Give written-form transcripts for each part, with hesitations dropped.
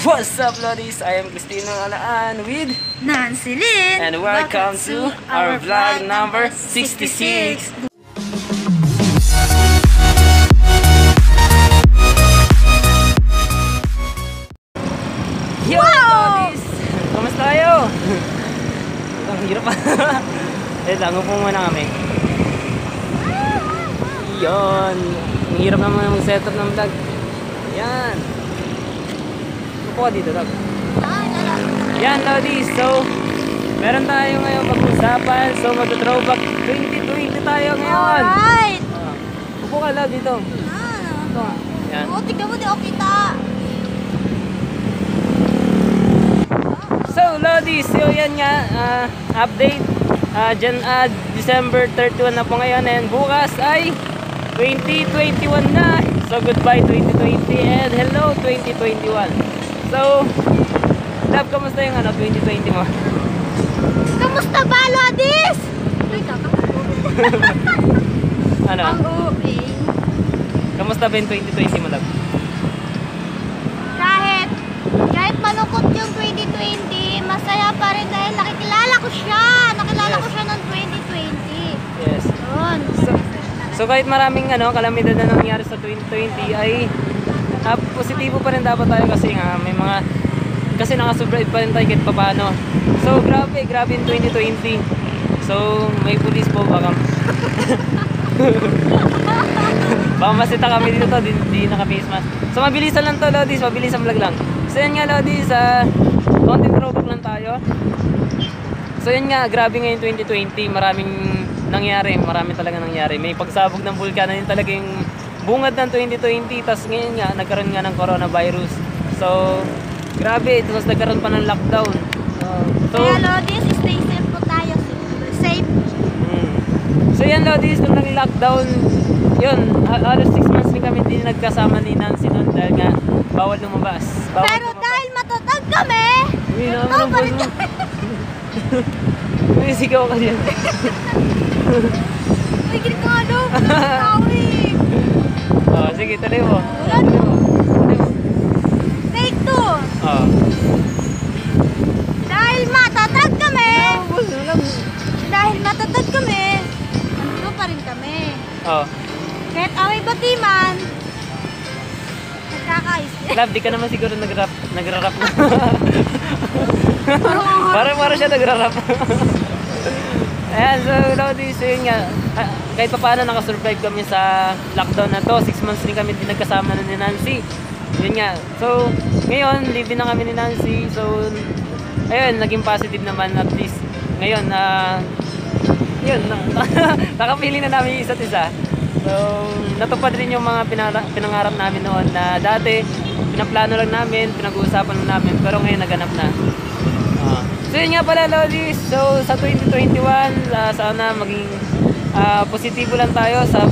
What's up, Lodis? I am Christina Alaan with Nancy Lynn. And welcome to our vlog number 66. Yo, Lodis! Kamusta kayo? Ang hirap pa. Lang, upo muna kami. Yun. Ang hirap naman mag-setup ng vlog. Yan. Upo ka dito, Rob. Yan, Lodis. So, meron tayo ngayon pag-usapan. So, mag-throwback 2020 tayo ngayon. Alright. Upo ka, Lob, dito. Ito nga. Yan. Oo, tignan mo, di ako kita. So, Lodis, so yan nga, update. December 31 na po ngayon. And bukas ay 2021 na. So, goodbye 2020 and hello 2021. So, Love, kamusta yung 2020 mo? Kamusta ba, Lodis? Ano? Ang uwi. Kamusta ba yung 2020 mo, Love? Kahit malungkot yung 2020, masaya pa rin dahil nakilala ko siya. Nakilala ko siya ng 2020. Yes. Yun. So kahit maraming kalamidad na nangyari sa 2020 ay positibo pa rin dapat tayo kasi nga may mga nakasurvive pa rin tayo kahit papaano. So grabe yung 2020. So may pulis po baka masita kami dito, di naka-face mask. So mabilisan lang to, Lodis, mabilisan vlog lang. So yan nga, Lodis, content throwback lang tayo. So yan nga, grabe ngayon 2020, marami talaga nangyari. May pagsabog ng bulkan na yun talaga yung bungad ng 2020. Tapos ngayon nga, nagkaroon nga ng coronavirus. So, grabe, tapos nagkaroon pa ng lockdown. Kaya, Lodis, stay safe po tayo. Safe. So yan, Lodis, nung nag-lockdown, yun, halos 6 months din kami din nagkasama ni Nancy noon dahil nga bawal lumabas. Pero dahil matatag kami, ito pa rin kami. May sigaw ka dyan. Ay, gini ka ano? Tawig. Oh, sige, tuloy mo. Wala no. Take 2. Oh. Dahil matatag kami. Dahil matatag kami, ano pa rin kami. Oh. Kahit away batiman, nagkakais. Love, di ka naman siguro nagra-rap. Parang siya nagra-rap. Ayan, so Lodis, yun nga, kahit pa paano nakasurvive kami sa lockdown na to. 6 months din kami nagkasama na ni Nancy. Yun nga, so ngayon, live na kami ni Nancy. So, ayun, naging positive naman at least. Ngayon, yun, nakapili na namin isa't isa. So, natupad rin yung mga pinangarap namin noon na dati, pinaplano lang namin, pinag-uusapan lang namin, pero ngayon naganap na. So, yun nga pala, Lodis. So, sa 2021, sana maging positibo lang tayo sa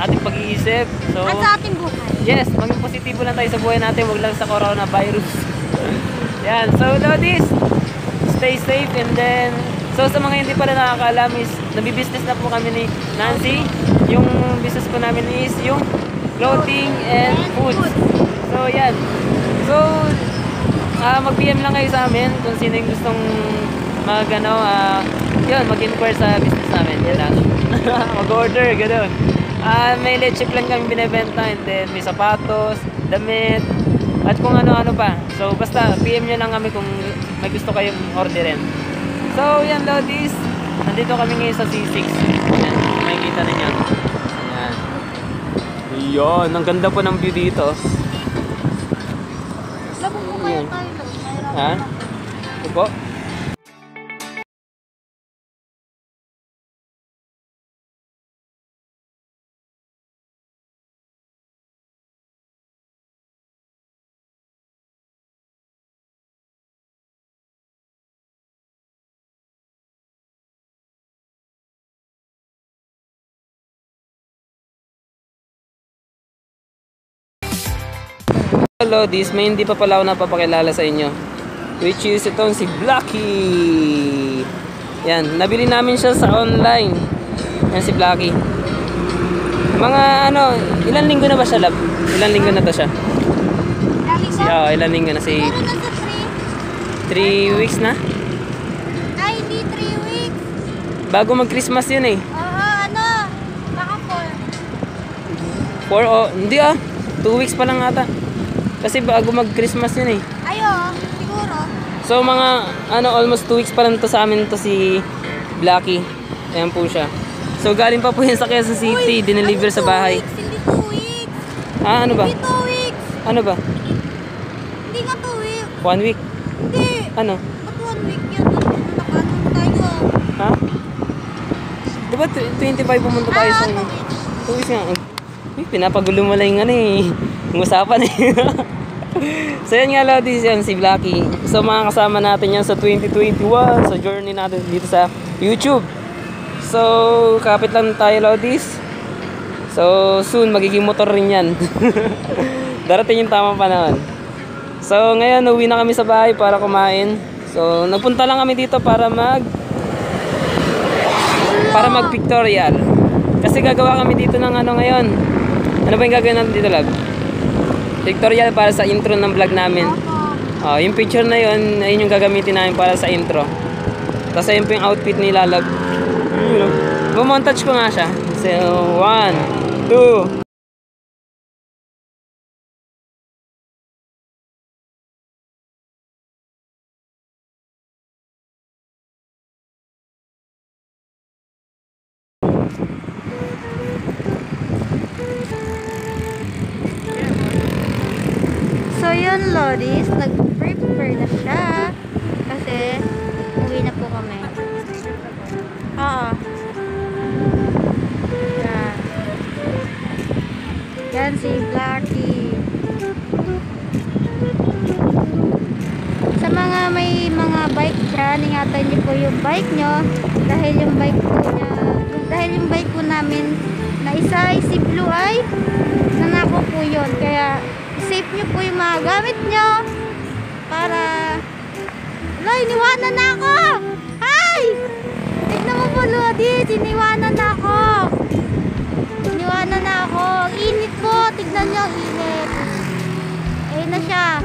ating pag-iisip. So, At sa ating buhay. yes, maging positibo lang tayo sa buhay natin, wag lang sa coronavirus. Yan, so Lodis, stay safe and then, so sa mga hindi pala nakakaalam is, nabibusiness na po kami ni Nancy. Yung business po namin is yung clothing and foods. So yan. So, mag-PM lang kayo sa amin kung sino yung gustong mag-inquire sa business namin. Yan lang. Mag-order, gano'n. May leche plan kami binibenta and then may sapatos, damit, at kung ano-ano pa. So basta PM nyo lang kami kung may gusto kayong orderin. So yan, Lodis, nandito kami ngayon sa C6. Yan, makikita ninyo. Yan. Yan, ang ganda po ng view dito. Labong mo kaya tayo. Ha? Upo? Lodis, may hindi pa pala ako napapakilala sa inyo, which is itong si Blacky. Yan, nabili namin siya sa online. Yan si Blacky. Mga ilan linggo na ba siya, Lab? Ilan linggo na to siya? Ilang ilan linggo na si... Pero nasa 3 weeks na? Ay, hindi 3 weeks. Bago mag-Christmas yun eh. Oo, ano? Baka 4. 4 o... Hindi 2 weeks pa lang ata. Kasi bago mag-Christmas yun eh. Ayo, siguro. So mga almost 2 weeks pa lang to sa amin to si Blacky. Ayan po siya. So galing pa po yun sa Quezon City, dineliver sa bahay. Hindi 2 weeks. Ano ba? Hindi 2 weeks. Ano ba? Hindi nga 2 weeks. 1 week? Hindi. Ano? Ba't 1 week yan? Nakaano tayo? Ha? Diba 25 pumunta tayo sa... 2 weeks. 2 weeks nga. Uy, pinapagulo mo lang yung yung usapan eh. So yan nga Lodis, yan si Blacky. So mga kasama natin yan sa 2021, sa journey natin dito sa YouTube. So kapit lang tayo Lodis. So soon magiging motor rin yan. Darating yung tamang panahon. So ngayon uwi na kami sa bahay para kumain. So nagpunta lang kami dito para mag-pictorial. Kasi gagawa kami dito ng ngayon. Ano ba yung gagawin natin dito, Lab? Pictorial para sa intro ng vlog namin. Yung picture na yun, ayun yung gagamitin namin para sa intro. Tapos ayun po yung outfit nila, Lab. Bumontage ko nga siya. So, 1, 2. So yun, Lodis, nag-prepare na siya. Kasi, uwi na po kami. Oo. Yan. Yan si Blacky. Sa mga may mga bike dyan, ingatan niyo po yung bike nyo. Dahil yung bike po namin na isa ay si Blue ay nanako po yun. Kaya, safe nyo po yung mga gamit nyo para wala, iniwanan na ako. Ay! Tignan mo po Lodis, iniwanan na ako. Iniwanan na ako. Ang init po, tignan nyo ang init. Ayun na siya.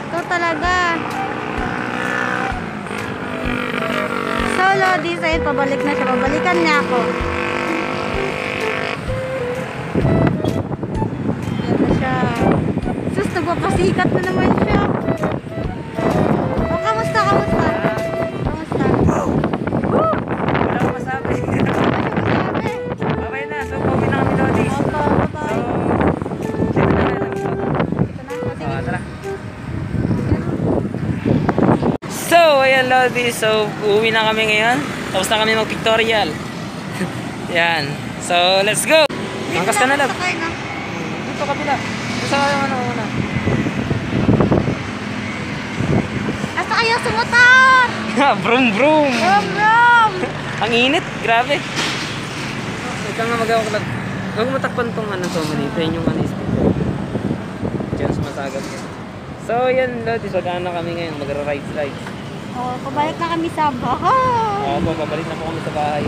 Ito talaga. So Lodis, ayun, pabalik na siya. Pabalikan niya ako. Sus, nagpapasikat na naman siya. Kamusta? Kamusta? Wala ko masabi. Okay na, so pauwi na kami Lodis. Bye-bye. Tara. So, ayan Lodis. So, uuwi na kami ngayon. Tapos na kami mag-pictorial. Yan. So, let's go! Angkas ka na lang. Dito kabila. Sa una. Asa kayo sa motor? Brum brum. Brum. Ang init, grabe. Ikaw nga magawa ko lang. Huwag mo takpan tong to manito. Yan yung speaker. Diyan sumasagap. So yan Lodis, wag na kami ngayon. Magra-ride slides. Pabalik na kami sa bahay. Oo, pabalik na po kami sa bahay.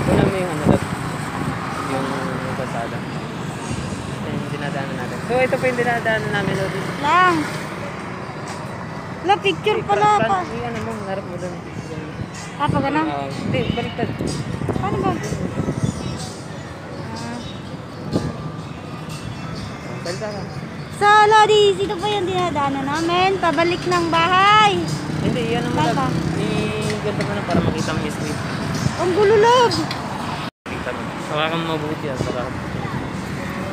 Ito na mo yung yung pasada. Dinadaanan natin. So ito po yung dinadaanan namin Lodis. Lang. La, picture pala pa. Ano mo, harap mo doon. Pag ganun? Hindi, baliktad. Paano ba? Salita ka. So, Lodis, ito po yung dinadaanan namin. Pabalik ng bahay. Hindi, yan naman lang. I-ganda mo na para makita mo yung street. Ang gululog. Makita mo. Hawakan mo mabuti sarap.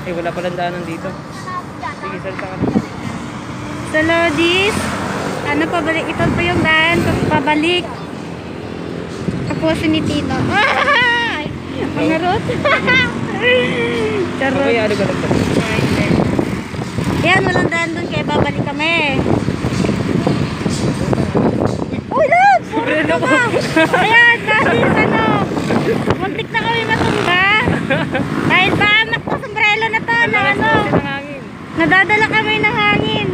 Wala palang daanan dito. Sige, salita ka na. So, Lodis, pabalik? Ito po yung daan. Pabalik. Kapuso ni Tito. Ay! Mga rot. Charot. Okay, ano ka lang. Yan, walang daan dun. Kaya babalik kami. Uy, Lod! Sobrero ko. Ayan, dahil muntik na kami matumba. Dahil paanak ko, sombrero na to. Nadadala kami ng hangin.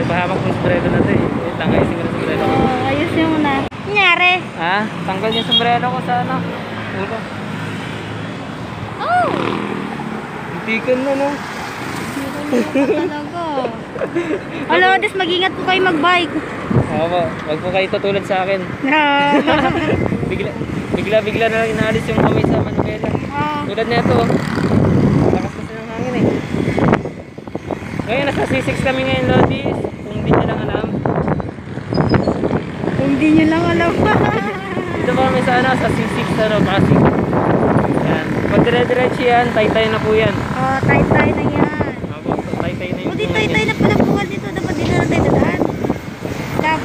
Pahamak mo sombrero na to eh. Wait lang, ayusin ko na sombrero ko. Ayusin mo na. Nangyari? Ha? Tanggal yung sombrero ko sa ulo. Oh! Muntikan na, no? Talaga. Hello, Lods, mag-ingat po kayo mag-bike. Oo, wag po kayo tutulad sa akin. Bigla na lang inaalis yung kamay sa manubela. Tulad na ito. Lakas kasi ng hangin eh. Ngayon, nasa C6 kami ngayon, Lodis. Kung hindi nyo lang alam. Kung di nyo lang alam pa. Dito po kami sa ano, sa C6 Pasig. Yan. Pag dire-diretso yan, tay-tay na po yan. Tay-tay na yan. Opo, tay-tay na yung Buti tay-tay na pala buwan dito. Dapat dito na tayo dadaan. Yan.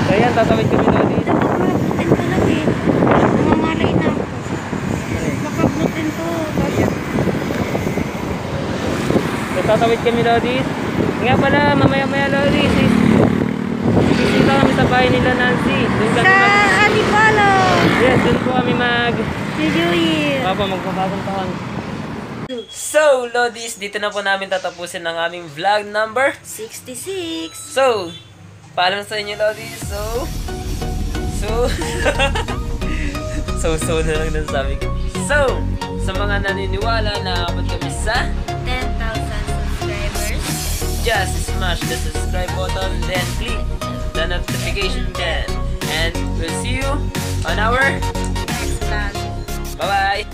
So yan, tatawid kami, Lodis. Dapat makabutin ko lang eh. Namamalay na ako. Makabutin ko. So tatawid kami, Lodis. Nga pala, mamaya-maya, Lodis. Bisita kami sa bahay nila, Nancy. Doon kami Sa Alipalo. Yes, doon po kami New Year. magbabagong taon. So, Lodis, dito na po namin tatapusin ang aming vlog number 66. So, paalam sa inyo, Lodis. So na lang nasabi ko. So, sa mga naniniwala na abot kami sa 10,000 subscribers. just smash the subscribe button, then click the notification bell. And we'll see you on our Next vlog. bye-bye!